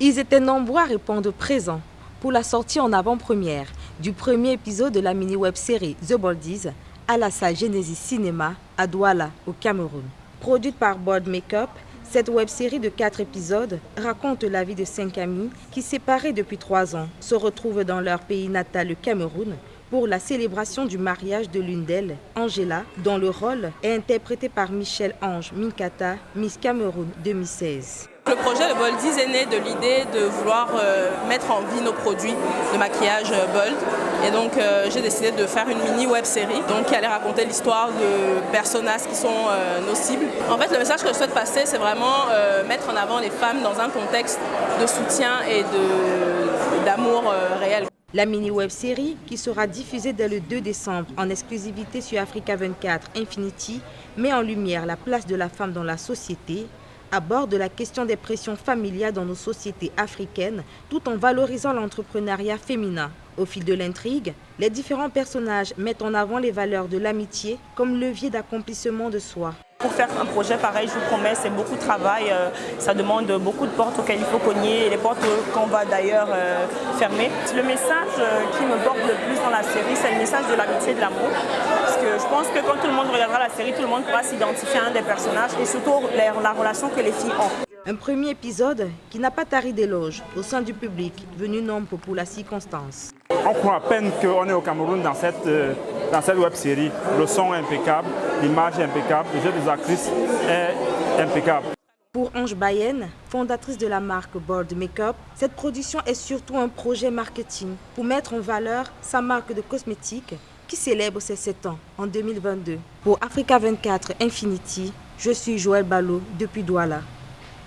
Ils étaient nombreux à répondre présent pour la sortie en avant-première du premier épisode de la mini-web-série The Boldies à la salle Genesis Cinéma à Douala, au Cameroun. Produite par Bold Makeup, cette web-série de 4 épisodes raconte la vie de 5 amis qui, séparés depuis 3 ans, se retrouvent dans leur pays natal, le Cameroun, pour la célébration du mariage de l'une d'elles, Angela, dont le rôle est interprété par Michelle Ange Minkata, Miss Cameroun 2016. Le projet de Boldies est né de l'idée de vouloir mettre en vie nos produits de maquillage Bold. Et donc j'ai décidé de faire une mini web série qui allait raconter l'histoire de personnages qui sont nos cibles. En fait, le message que je souhaite passer, c'est vraiment mettre en avant les femmes dans un contexte de soutien et d'amour réel. La mini-web-série, qui sera diffusée dès le 2 décembre en exclusivité sur Africa 24 Infinity, met en lumière la place de la femme dans la société, aborde la question des pressions familiales dans nos sociétés africaines, tout en valorisant l'entrepreneuriat féminin. Au fil de l'intrigue, les différents personnages mettent en avant les valeurs de l'amitié comme levier d'accomplissement de soi. Pour faire un projet pareil, je vous promets, c'est beaucoup de travail, ça demande beaucoup de portes auxquelles il faut cogner, les portes qu'on va d'ailleurs fermer. Le message qui me porte le plus dans la série, c'est le message de l'amitié et de l'amour. Parce que je pense que quand tout le monde regardera la série, tout le monde pourra s'identifier à un des personnages et surtout la relation que les filles ont. Un premier épisode qui n'a pas tari d'éloges au sein du public, venu nombreux pour la circonstance. On croit à peine qu'on est au Cameroun dans cette web-série. Le son est impeccable, l'image est impeccable, le jeu des actrices est impeccable. Pour Ange Bayenne, fondatrice de la marque Bold Makeup, cette production est surtout un projet marketing pour mettre en valeur sa marque de cosmétiques qui célèbre ses 7 ans en 2022. Pour Africa 24 Infinity, je suis Joël Ballot depuis Douala.